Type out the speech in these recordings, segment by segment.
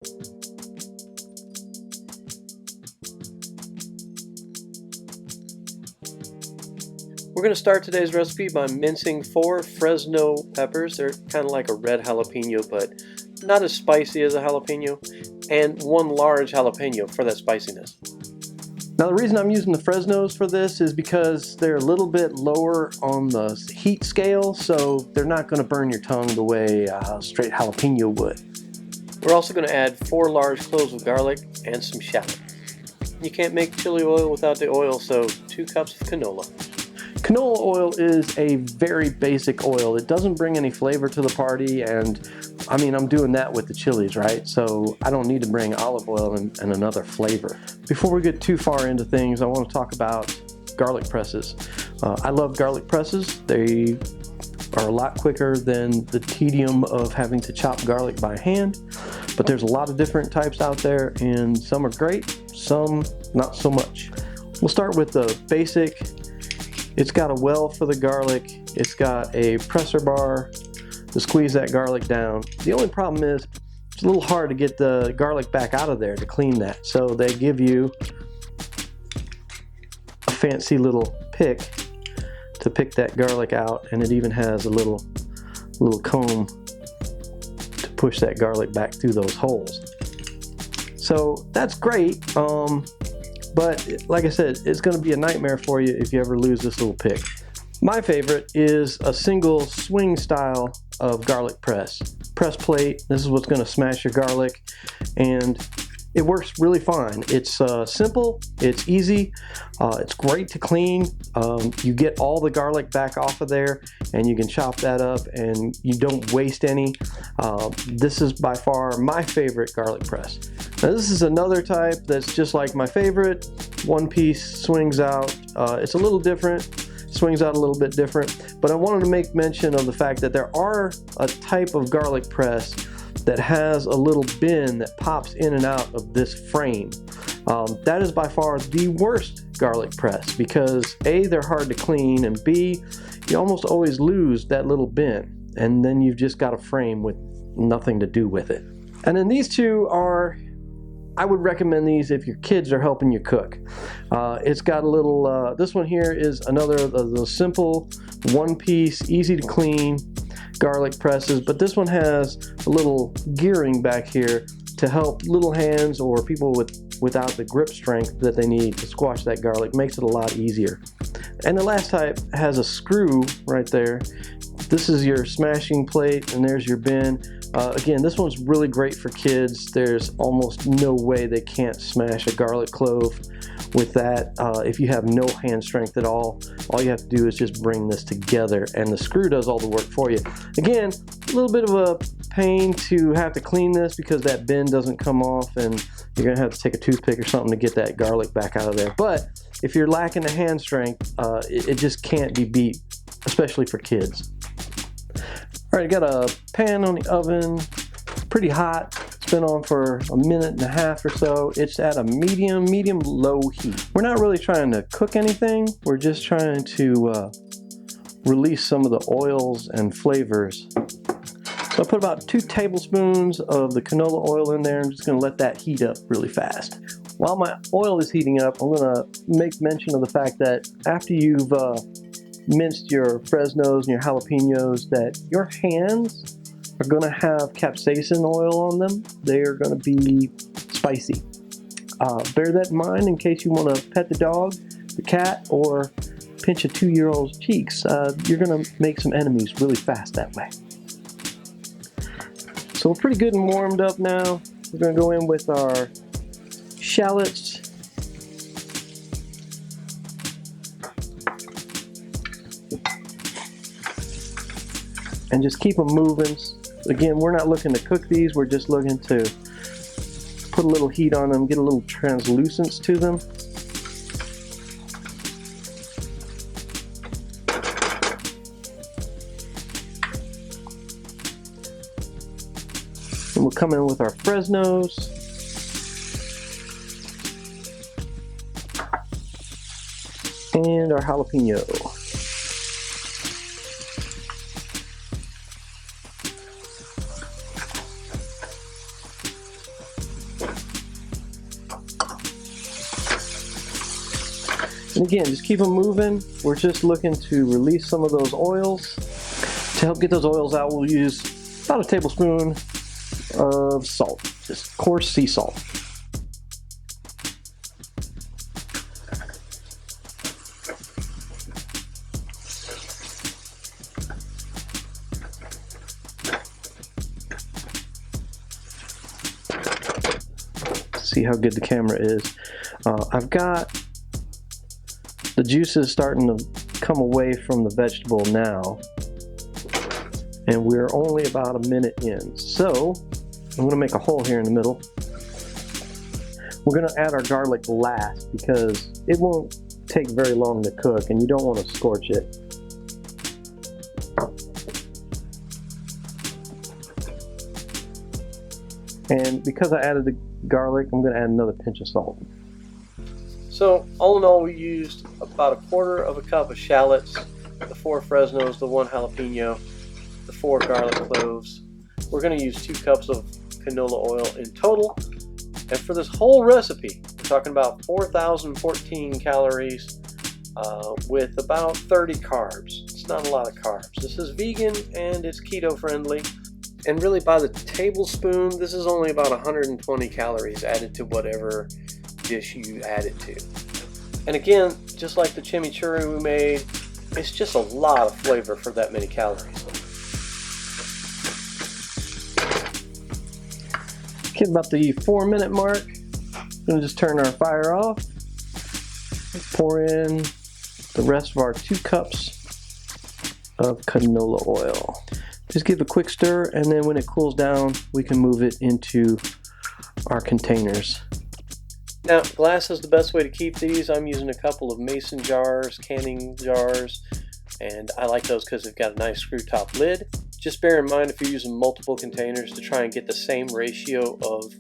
We're going to start today's recipe by mincing 4 Fresno peppers. They're kind of like a red jalapeno, but not as spicy as a jalapeno, and 1 large jalapeno for that spiciness. Now the reason I'm using the Fresnos for this is because they're a little bit lower on the heat scale, so they're not going to burn your tongue the way straight jalapeno would. We're also going to add 4 large cloves of garlic and some shallot. You can't make chili oil without the oil, so 2 cups of canola. Canola oil is a very basic oil. It doesn't bring any flavor to the party, and I mean, I'm doing that with the chilies, right? So I don't need to bring olive oil and another flavor. Before we get too far into things, I want to talk about garlic presses. I love garlic presses. They are a lot quicker than the tedium of having to chop garlic by hand, but there's a lot of different types out there, and some are great, some not so much. We'll start with the basic. It's got a well for the garlic. It's got a presser bar to squeeze that garlic down. The only problem is it's a little hard to get the garlic back out of there to clean that. So they give you a fancy little pick to pick that garlic out, and it even has a little comb to push that garlic back through those holes. So that's great. But like I said, it's going to be a nightmare for you if you ever lose this little pick. My favorite is a single swing style of garlic press. Press plate, this is what's going to smash your garlic, and it works really fine. It's simple, it's easy, it's great to clean. You get all the garlic back off of there, and you can chop that up and you don't waste any. This is by far my favorite garlic press. Now this is another type that's just like my favorite. One piece swings out. It's a little different, swings out a little bit different, but I wanted to make mention of the fact that there are a type of garlic press that has a little bin that pops in and out of this frame. That is by far the worst garlic press because A, they're hard to clean, and B, you almost always lose that little bin, and then you've just got a frame with nothing to do with it. And then these two are, I would recommend these if your kids are helping you cook. It's got a little, this one here is another of the simple, one piece, easy to clean garlic presses, but this one has a little gearing back here to help little hands or people without the grip strength that they need to squash that garlic. Makes it a lot easier. And the last type has a screw right there. This is your smashing plate, and there's your bin. Again, this one's really great for kids. There's almost no way they can't smash a garlic clove with that. If you have no hand strength at all you have to do is just bring this together, and the screw does all the work for you. Again, a little bit of a pain to have to clean this because that bin doesn't come off, and you're gonna have to take a toothpick or something to get that garlic back out of there. But if you're lacking the hand strength, it just can't be beat, especially for kids. All right, got a pan on the oven, pretty hot. It's been on for a minute and a half or so. It's at a medium-low heat. We're not really trying to cook anything. We're just trying to release some of the oils and flavors. So I put about 2 tablespoons of the canola oil in there. I'm just gonna let that heat up really fast. While my oil is heating up, I'm gonna make mention of the fact that after you've minced your Fresnos and your jalapenos, that your hands are going to have capsaicin oil on them. They are going to be spicy. Bear that in mind in case you want to pet the dog, the cat, or pinch a 2-year-old's cheeks. You're going to make some enemies really fast that way. So we're pretty good and warmed up now. We're going to go in with our shallots. And just keep them moving. Again, we're not looking to cook these, we're just looking to put a little heat on them, get a little translucence to them. And we'll come in with our Fresnos. And our jalapeno. And again, just keep them moving. We're just looking to release some of those oils. To help get those oils out, we'll use about a tablespoon of salt, just coarse sea salt. See how good the camera is. I've got the juices starting to come away from the vegetable now, and we're only about a minute in. So I'm going to make a hole here in the middle. We're going to add our garlic last because it won't take very long to cook and you don't want to scorch it. And because I added the garlic, I'm going to add another pinch of salt. So all in all, we used about 1/4 cup of shallots, the 4 Fresnos, the 1 jalapeno, the 4 garlic cloves. We're going to use 2 cups of canola oil in total. And for this whole recipe, we're talking about 4,014 calories with about 30 carbs. It's not a lot of carbs. This is vegan and it's keto friendly. And really by the tablespoon, this is only about 120 calories added to whatever dish you add it to. And again, just like the chimichurri we made, it's just a lot of flavor for that many calories. Get about the 4-minute mark. I'm going to just turn our fire off. Pour in the rest of our 2 cups of canola oil. Just give a quick stir, and then when it cools down, we can move it into our containers. Now, glass is the best way to keep these. I'm using a couple of mason jars, canning jars, and I like those because they've got a nice screw top lid. Just bear in mind if you're using multiple containers to try and get the same ratio of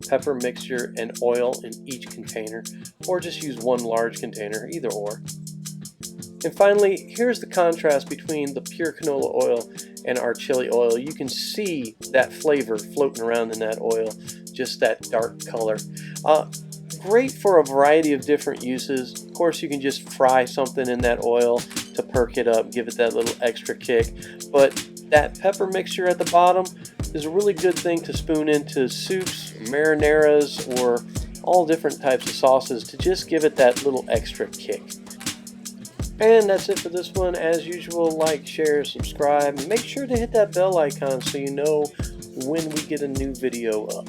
pepper mixture and oil in each container, or just use one large container, either or. And finally, here's the contrast between the pure canola oil and our chili oil. You can see that flavor floating around in that oil, just that dark color. Great for a variety of different uses. Of course, you can just fry something in that oil to perk it up, give it that little extra kick. But that pepper mixture at the bottom is a really good thing to spoon into soups, marinaras, or all different types of sauces to just give it that little extra kick. And that's it for this one. As usual, like, share, subscribe, and make sure to hit that bell icon so you know when we get a new video up.